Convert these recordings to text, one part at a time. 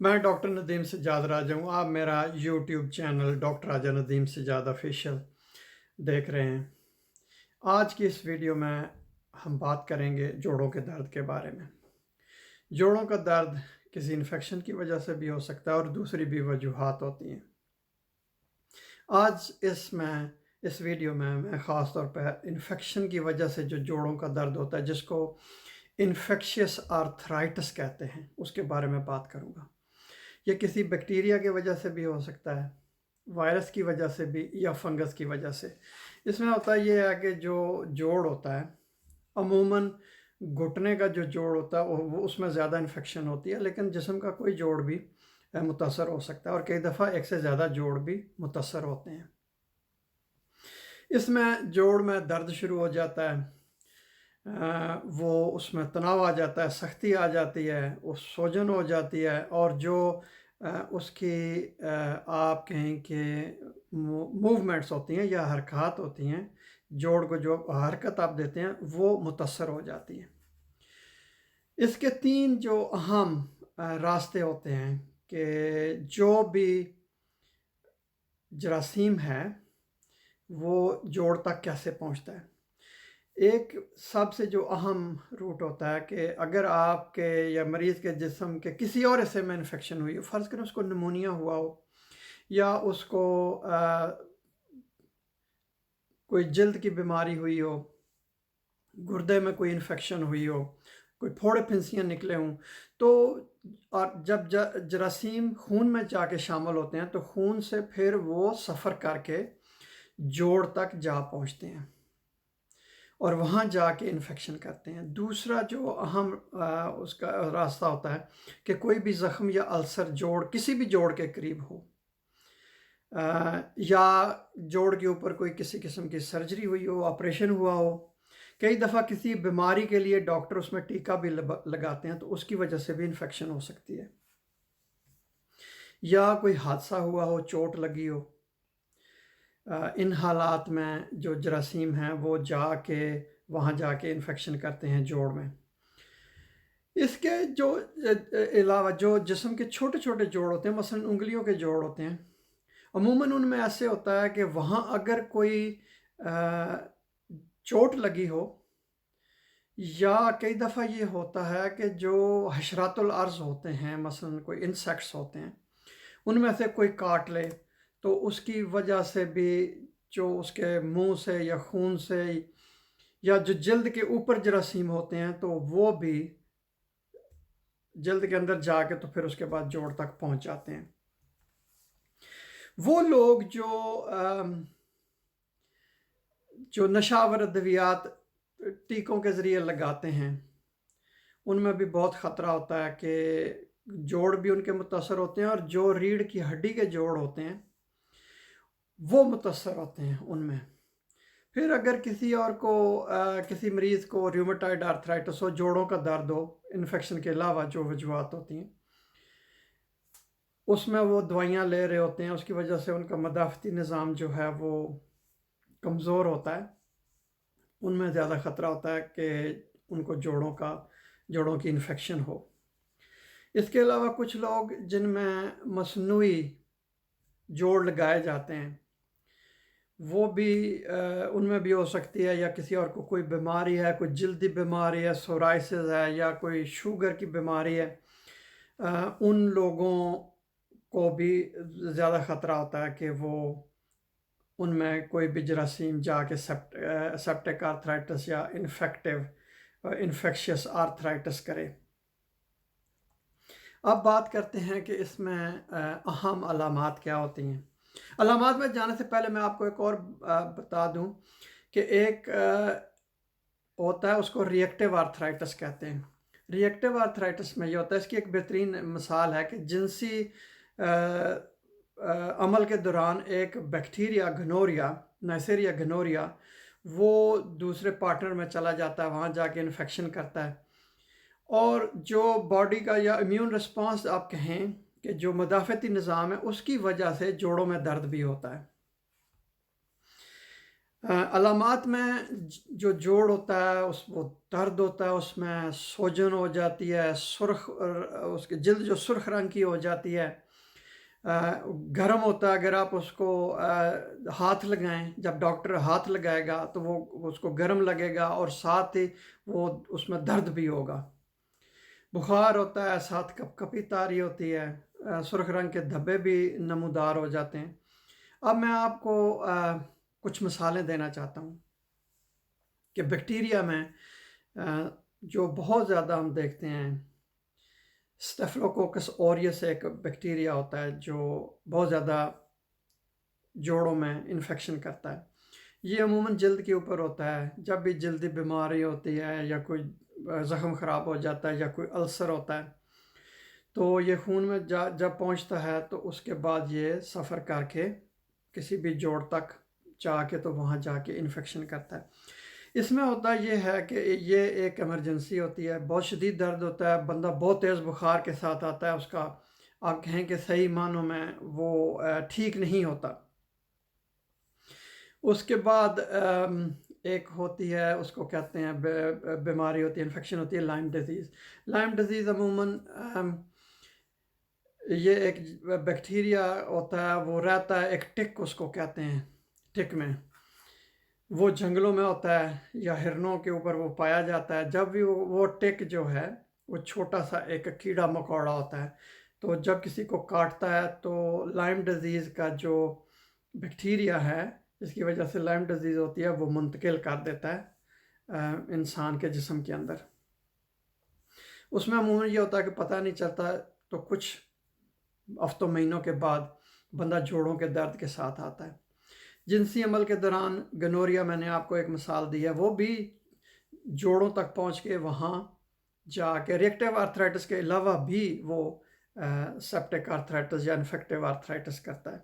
میں ڈاکٹر ندیم سجاد راجہ ہوں۔ آپ میرا یوٹیوب چینل ڈاکٹر راجہ ندیم سجاد آفیشیل دیکھ رہے ہیں۔ آج کی اس ویڈیو میں ہم بات کریں گے جوڑوں کے درد کے بارے میں۔ جوڑوں کا درد کسی انفیکشن کی وجہ سے بھی ہو سکتا ہے اور دوسری بھی وجوہات ہوتی ہیں۔ آج اس ویڈیو میں خاص طور پہ انفیکشن کی وجہ سے جو جوڑوں کا درد ہوتا ہے، جس کو انفیکشیس آرتھرائٹس کہتے ہیں، اس کے بارے میں بات کروں گا۔ یہ کسی بیکٹیریا کی وجہ سے بھی ہو سکتا ہے، وائرس کی وجہ سے بھی، یا فنگس کی وجہ سے۔ اس میں ہوتا یہ ہے کہ جو جوڑ ہوتا ہے، عموماً گھٹنے کا جو جوڑ ہوتا ہے وہ اس میں زیادہ انفیکشن ہوتی ہے، لیکن جسم کا کوئی جوڑ بھی متاثر ہو سکتا ہے، اور کئی دفعہ ایک سے زیادہ جوڑ بھی متاثر ہوتے ہیں۔ اس میں جوڑ میں درد شروع ہو جاتا ہے، وہ اس میں تناؤ آ جاتا ہے، سختی آ جاتی ہے، اس سوجن ہو جاتی ہے، اور جو اس کی آپ کہیں کہ موومنٹس ہوتی ہیں یا حرکات ہوتی ہیں، جوڑ کو جو حرکت آپ دیتے ہیں وہ متاثر ہو جاتی ہے۔ اس کے 3 جو اہم راستے ہوتے ہیں کہ جو بھی جراثیم ہے وہ جوڑ تک کیسے پہنچتا ہے۔ ایک سب سے جو اہم روٹ ہوتا ہے کہ اگر آپ کے یا مریض کے جسم کے کسی اور حصے میں انفیکشن ہوئی ہو، فرض کریں اس کو نمونیا ہوا ہو، یا اس کو کوئی جلد کی بیماری ہوئی ہو، گردے میں کوئی انفیکشن ہوئی ہو، کوئی پھوڑے پھنسیاں نکلے ہوں، تو اور جب جراثیم خون میں جا کے شامل ہوتے ہیں تو خون سے پھر وہ سفر کر کے جوڑ تک جا پہنچتے ہیں اور وہاں جا کے انفیکشن کرتے ہیں۔ دوسرا جو اہم اس کا راستہ ہوتا ہے کہ کوئی بھی زخم یا السر جوڑ کسی بھی جوڑ کے قریب ہو، یا جوڑ کے اوپر کوئی کسی قسم کی سرجری ہوئی ہو، آپریشن ہوا ہو۔ کئی دفعہ کسی بیماری کے لیے ڈاکٹر اس میں ٹیکہ بھی لگاتے ہیں، تو اس کی وجہ سے بھی انفیکشن ہو سکتی ہے۔ یا کوئی حادثہ ہوا ہو، چوٹ لگی ہو، ان حالات میں جو جراثیم ہیں وہ وہاں جا کے انفیکشن کرتے ہیں جوڑ میں۔ اس کے جو علاوہ جو جسم کے چھوٹے چھوٹے جوڑ ہوتے ہیں، مثلا انگلیوں کے جوڑ ہوتے ہیں، عموماً ان میں ایسے ہوتا ہے کہ وہاں اگر کوئی چوٹ لگی ہو، یا کئی دفعہ یہ ہوتا ہے کہ جو حشرات الارض ہوتے ہیں، مثلا کوئی انسیکٹس ہوتے ہیں، ان میں سے کوئی کاٹ لے تو اس کی وجہ سے بھی جو اس کے منہ سے یا خون سے یا جو جلد کے اوپر جراثیم ہوتے ہیں تو وہ بھی جلد کے اندر جا کے تو پھر اس کے بعد جوڑ تک پہنچ جاتے ہیں۔ وہ لوگ جو نشاور ادویات ٹیکوں کے ذریعے لگاتے ہیں، ان میں بھی بہت خطرہ ہوتا ہے کہ جوڑ بھی ان کے متاثر ہوتے ہیں، اور جو ریڑھ کی ہڈی کے جوڑ ہوتے ہیں وہ متاثر ہوتے ہیں ان میں۔ پھر اگر کسی مریض کو ریومیٹائڈ آرتھرائٹس ہو، جوڑوں کا درد ہو، انفیکشن کے علاوہ جو وجوہات ہوتی ہیں، اس میں وہ دوائیاں لے رہے ہوتے ہیں، اس کی وجہ سے ان کا مدافعتی نظام جو ہے وہ کمزور ہوتا ہے، ان میں زیادہ خطرہ ہوتا ہے کہ ان کو جوڑوں کی انفیکشن ہو۔ اس کے علاوہ کچھ لوگ جن میں مصنوعی جوڑ لگائے جاتے ہیں، وہ بھی ان میں بھی ہو سکتی ہے، یا کسی اور کو کوئی بیماری ہے، کوئی جلدی بیماری ہے، سورائسس ہے، یا کوئی شوگر کی بیماری ہے، ان لوگوں کو بھی زیادہ خطرہ ہوتا ہے کہ وہ ان میں کوئی بھی جراثیم جا کے سیپٹک آرتھرائٹس یا انفیکشیس آرتھرائٹس کرے۔ اب بات کرتے ہیں کہ اس میں اہم علامات کیا ہوتی ہیں۔ علامات میں جانے سے پہلے میں آپ کو ایک اور بتا دوں کہ ایک ہوتا ہے، اس کو ری ایکٹیو آرتھرائٹس کہتے ہیں۔ ری ایکٹیو آرتھرائٹس میں یہ ہوتا ہے، اس کی ایک بہترین مثال ہے کہ جنسی عمل کے دوران ایک بیکٹیریا گھنوریا، نیسیریا گھنوریا، وہ دوسرے پارٹنر میں چلا جاتا ہے، وہاں جا کے انفیکشن کرتا ہے، اور جو باڈی کا یا امیون رسپانس آپ کہیں کہ جو مدافعتی نظام ہے، اس کی وجہ سے جوڑوں میں درد بھی ہوتا ہے۔ علامات میں جو جوڑ ہوتا ہے وہ درد ہوتا ہے، اس میں سوجن ہو جاتی ہے، سرخ، اس کی جلد جو سرخ رنگ کی ہو جاتی ہے، گرم ہوتا ہے، اگر آپ اس کو ہاتھ لگائیں، جب ڈاکٹر ہاتھ لگائے گا تو وہ اس کو گرم لگے گا، اور ساتھ ہی وہ اس میں درد بھی ہوگا، بخار ہوتا ہے، ساتھ کپ کپی تاری ہوتی ہے، سرخ رنگ کے دھبے بھی نمودار ہو جاتے ہیں۔ اب میں آپ کو کچھ مثالیں دینا چاہتا ہوں کہ بیکٹیریا میں جو بہت زیادہ ہم دیکھتے ہیں، اسٹیفلوکوکس اوریس ایک بیکٹیریا ہوتا ہے جو بہت زیادہ جوڑوں میں انفیکشن کرتا ہے۔ یہ عموماً جلد کے اوپر ہوتا ہے، جب بھی جلدی بیماری ہوتی ہے یا کوئی زخم خراب ہو جاتا ہے یا کوئی السر ہوتا ہے، تو یہ خون میں جب پہنچتا ہے تو اس کے بعد یہ سفر کر کے کسی بھی جوڑ تک جا کے تو وہاں جا کے انفیکشن کرتا ہے۔ اس میں ہوتا یہ ہے کہ یہ ایک ایمرجنسی ہوتی ہے، بہت شدید درد ہوتا ہے، بندہ بہت تیز بخار کے ساتھ آتا ہے، اس کا آپ کہیں کہ صحیح معنوں میں وہ ٹھیک نہیں ہوتا۔ اس کے بعد ایک ہوتی ہے، اس کو کہتے ہیں بیماری ہوتی ہے، انفیکشن ہوتی ہے لائم ڈیزیز۔ لائم ڈیزیز عموماً یہ ایک بیکٹیریا ہوتا ہے، وہ رہتا ہے ایک ٹک، اس کو کہتے ہیں ٹک میں، وہ جنگلوں میں ہوتا ہے یا ہرنوں کے اوپر وہ پایا جاتا ہے۔ جب بھی وہ ٹک جو ہے وہ چھوٹا سا ایک کیڑا مکوڑا ہوتا ہے، تو جب کسی کو کاٹتا ہے تو لائم ڈیزیز کا جو بیکٹیریا ہے جس کی وجہ سے لائم ڈیزیز ہوتی ہے وہ منتقل کر دیتا ہے انسان کے جسم کے اندر۔ اس میں عموماً یہ ہوتا ہے کہ پتہ نہیں چلتا، تو کچھ ہفتوں مہینوں کے بعد بندہ جوڑوں کے درد کے ساتھ آتا ہے۔ جنسی عمل کے دوران گنوریا، میں نے آپ کو ایک مثال دی ہے، وہ بھی جوڑوں تک پہنچ کے وہاں جا کے ریئیکٹیو آرتھرائٹس کے علاوہ بھی وہ سیپٹک آرتھرائٹس یا انفیکٹیو آرتھرائٹس کرتا ہے۔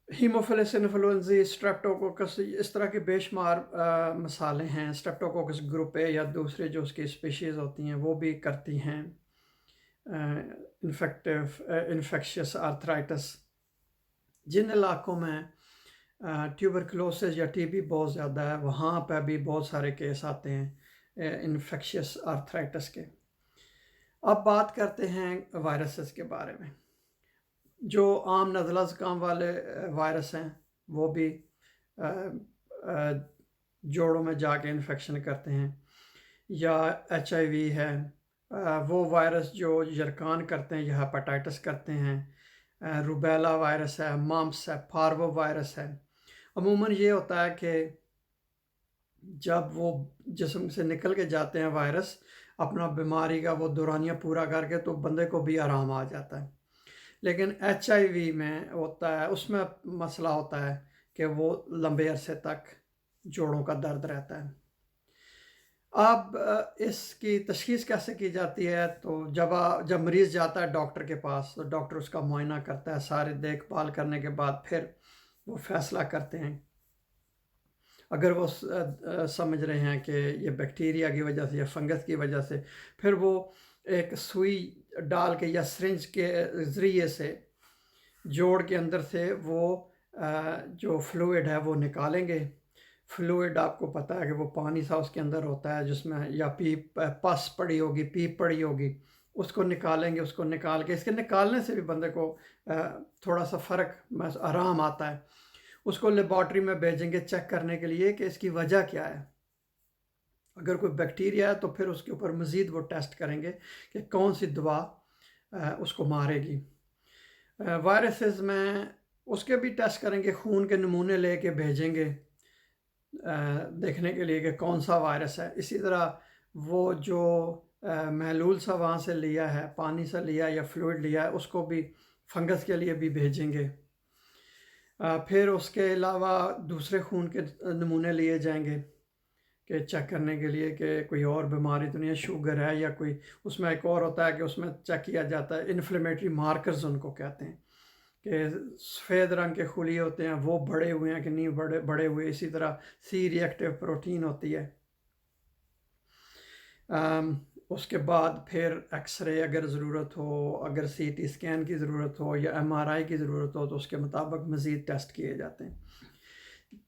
ہیموفیلس انفلوئنزی، اسٹریپٹوکوکس، اس طرح کے بے شمار مثالیں ہیں۔ اسٹریپٹوکوکس گروپ اے یا دوسرے جو اس کی اسپیشیز ہوتی ہیں وہ بھی کرتی ہیں انفیکشس آرتھرائٹس۔ جن علاقوں میں ٹیوبرکلوسس یا ٹی بی بہت زیادہ ہے، وہاں پہ بھی بہت سارے کیس آتے ہیں انفیکشس آرتھرائٹس کے۔ اب بات کرتے ہیں وائرسز کے بارے میں۔ جو عام نزلہ زکام والے وائرس ہیں وہ بھی جوڑوں میں جا کے انفیکشن کرتے ہیں، یا HIV ہے، وہ وائرس جو یرکان کرتے ہیں یا ہیپاٹائٹس کرتے ہیں، روبیلا وائرس ہے، مامپس ہے، پارو وائرس ہے۔ عموماً یہ ہوتا ہے کہ جب وہ جسم سے نکل کے جاتے ہیں وائرس، اپنا بیماری کا وہ دورانیہ پورا کر کے، تو بندے کو بھی آرام آ جاتا ہے۔ لیکن HIV میں ہوتا ہے، اس میں مسئلہ ہوتا ہے کہ وہ لمبے عرصے تک جوڑوں کا درد رہتا ہے۔ اب اس کی تشخیص کیسے کی جاتی ہے؟ تو جب مریض جاتا ہے ڈاکٹر کے پاس تو ڈاکٹر اس کا معائنہ کرتا ہے، سارے دیکھ بھال کرنے کے بعد پھر وہ فیصلہ کرتے ہیں۔ اگر وہ سمجھ رہے ہیں کہ یہ بیکٹیریا کی وجہ سے یا فنگس کی وجہ سے، پھر وہ ایک سوئی ڈال کے یا سرنج کے ذریعے سے جوڑ کے اندر سے وہ جو فلوئڈ ہے وہ نکالیں گے۔ فلوئڈ آپ کو پتہ ہے کہ وہ پانی سا اس کے اندر ہوتا ہے، جس میں یا پس پڑی ہوگی، پیپ پڑی ہوگی، اس کو نکالیں گے۔ اس کو نکال کے، اس کے نکالنے سے بھی بندے کو تھوڑا سا فرق، آرام آتا ہے۔ اس کو لیبارٹری میں بھیجیں گے چیک کرنے کے لیے کہ اس کی وجہ کیا ہے۔ اگر کوئی بیکٹیریا ہے تو پھر اس کے اوپر مزید وہ ٹیسٹ کریں گے کہ کون سی دوا اس کو مارے گی۔ وائرسز میں اس کے بھی ٹیسٹ کریں گے، خون کے نمونے لے کے بھیجیں گے دیکھنے کے لیے کہ کون سا وائرس ہے۔ اسی طرح وہ جو محلول سا وہاں سے لیا ہے، پانی سے لیا یا فلوئڈ لیا ہے، اس کو بھی فنگس کے لیے بھی بھیجیں گے۔ پھر اس کے علاوہ دوسرے خون کے نمونے لیے جائیں گے کہ چیک کرنے کے لیے کہ کوئی اور بیماری تو نہیں ہے، شوگر ہے یا کوئی۔ اس میں ایک اور ہوتا ہے کہ اس میں چیک کیا جاتا ہے انفلیمیٹری مارکرز، ان کو کہتے ہیں، کہ سفید رنگ کے خلیے ہوتے ہیں وہ بڑے ہوئے ہیں کہ نہیں بڑے ہوئے۔ اسی طرح سی ری ایکٹیو پروٹین ہوتی ہے۔ اس کے بعد پھر ایکس رے اگر ضرورت ہو، اگر CT اسکین کی ضرورت ہو یا MRI کی ضرورت ہو تو اس کے مطابق مزید ٹیسٹ کیے جاتے ہیں۔